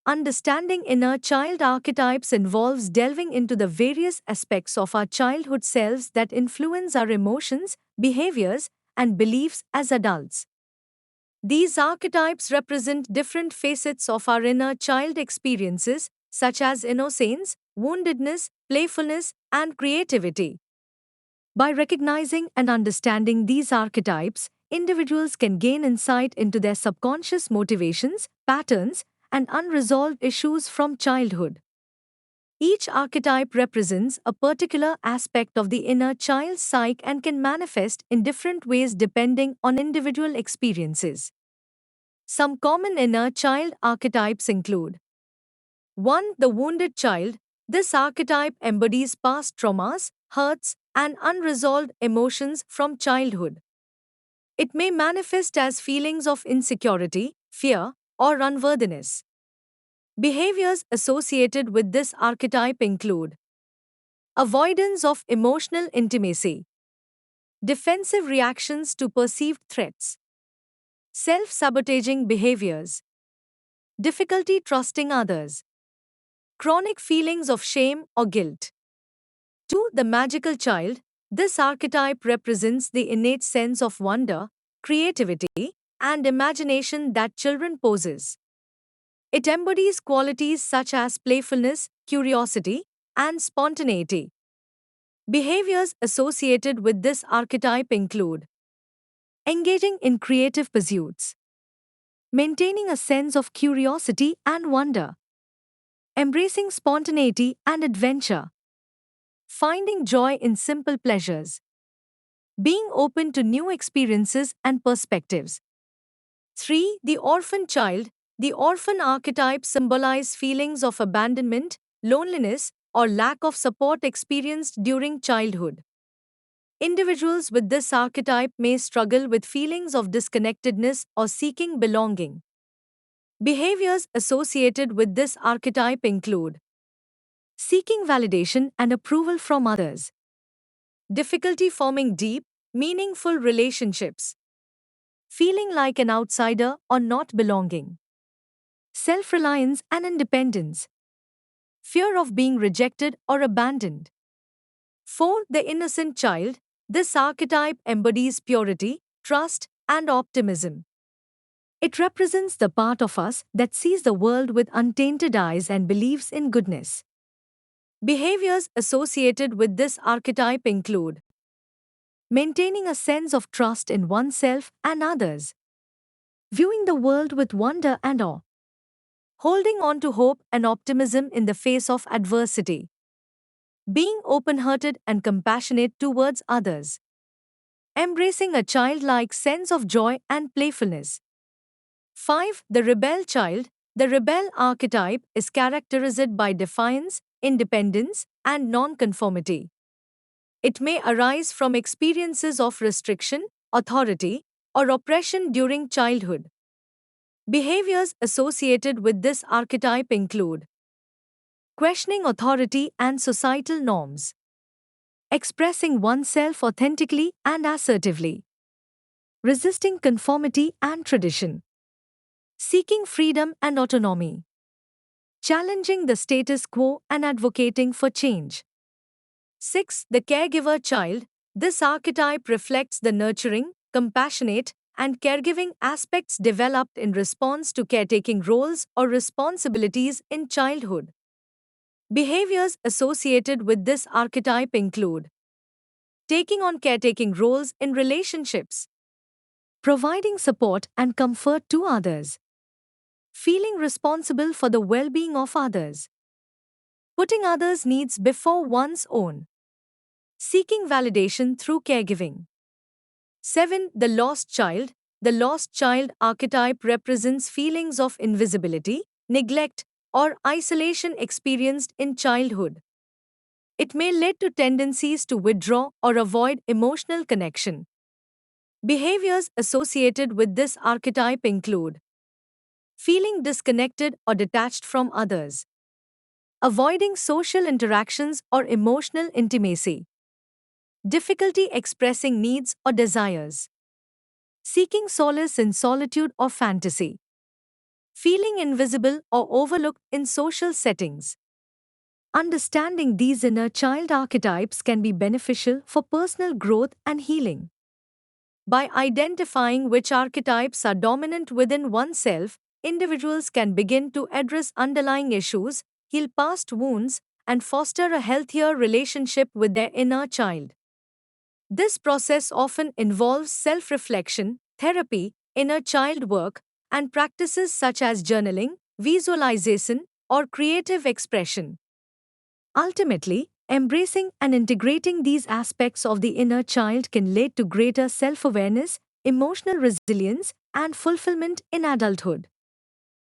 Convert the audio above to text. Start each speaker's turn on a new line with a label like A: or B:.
A: Understanding inner child archetypes involves delving into the various aspects of our childhood selves that influence our emotions, behaviors, and beliefs as adults. These archetypes represent different facets of our inner child experiences, such as innocence, woundedness, playfulness, and creativity. By recognizing and understanding these archetypes, individuals can gain insight into their subconscious motivations, patterns, and unresolved issues from childhood. Each archetype represents a particular aspect of the inner child's psyche and can manifest in different ways depending on individual experiences. Some common inner child archetypes include 1. The wounded child. This archetype embodies past traumas, hurts, and unresolved emotions from childhood. It may manifest as feelings of insecurity, fear, or unworthiness. Behaviors associated with this archetype include avoidance of emotional intimacy, defensive reactions to perceived threats, self sabotaging behaviors, difficulty trusting others, chronic feelings of shame or guilt. 2. The magical child. This archetype represents the innate sense of wonder, creativity, and imagination that children possess. It embodies qualities such as playfulness, curiosity, and spontaneity. Behaviors associated with this archetype include engaging in creative pursuits, maintaining a sense of curiosity and wonder, embracing spontaneity and adventure, finding joy in simple pleasures, being open to new experiences and perspectives. 3. The orphan child. The orphan archetype symbolizes feelings of abandonment, loneliness, or lack of support experienced during childhood. Individuals with this archetype may struggle with feelings of disconnectedness or seeking belonging. Behaviors associated with this archetype include seeking validation and approval from others, difficulty forming deep, meaningful relationships, feeling like an outsider or not belonging, self reliance and independence, fear of being rejected or abandoned. 4. The innocent child. This archetype embodies purity, trust, and optimism. It represents the part of us that sees the world with untainted eyes and believes in goodness. Behaviors associated with this archetype include maintaining a sense of trust in oneself and others, viewing the world with wonder and awe, holding on to hope and optimism in the face of adversity, being open-hearted and compassionate towards others, embracing a childlike sense of joy and playfulness. 5. The rebel child. The rebel archetype is characterized by defiance, independence, and nonconformity. It may arise from experiences of restriction, authority, or oppression during childhood. Behaviors associated with this archetype include questioning authority and societal norms, expressing oneself authentically and assertively, resisting conformity and tradition, seeking freedom and autonomy, challenging the status quo and advocating for change. 6. The caregiver child. This archetype reflects the nurturing, compassionate, and caregiving aspects developed in response to caretaking roles or responsibilities in childhood. Behaviors associated with this archetype include taking on caretaking roles in relationships, providing support and comfort to others, feeling responsible for the well-being of others, putting others' needs before one's own, seeking validation through caregiving. 7. The lost child. The lost child archetype represents feelings of invisibility, neglect, or isolation experienced in childhood. It may lead to tendencies to withdraw or avoid emotional connection. Behaviors associated with this archetype include feeling disconnected or detached from others, avoiding social interactions or emotional intimacy, difficulty expressing needs or desires, seeking solace in solitude or fantasy. feeling invisible or overlooked in social settings. Understanding these inner child archetypes can be beneficial for personal growth and healing. By identifying which archetypes are dominant within oneself, individuals can begin to address underlying issues, heal past wounds, and foster a healthier relationship with their inner child. This process often involves self reflection, therapy, inner child work, and practices such as journaling, visualization, or creative expression. Ultimately, embracing and integrating these aspects of the inner child can lead to greater self awareness, emotional resilience, and fulfillment in adulthood.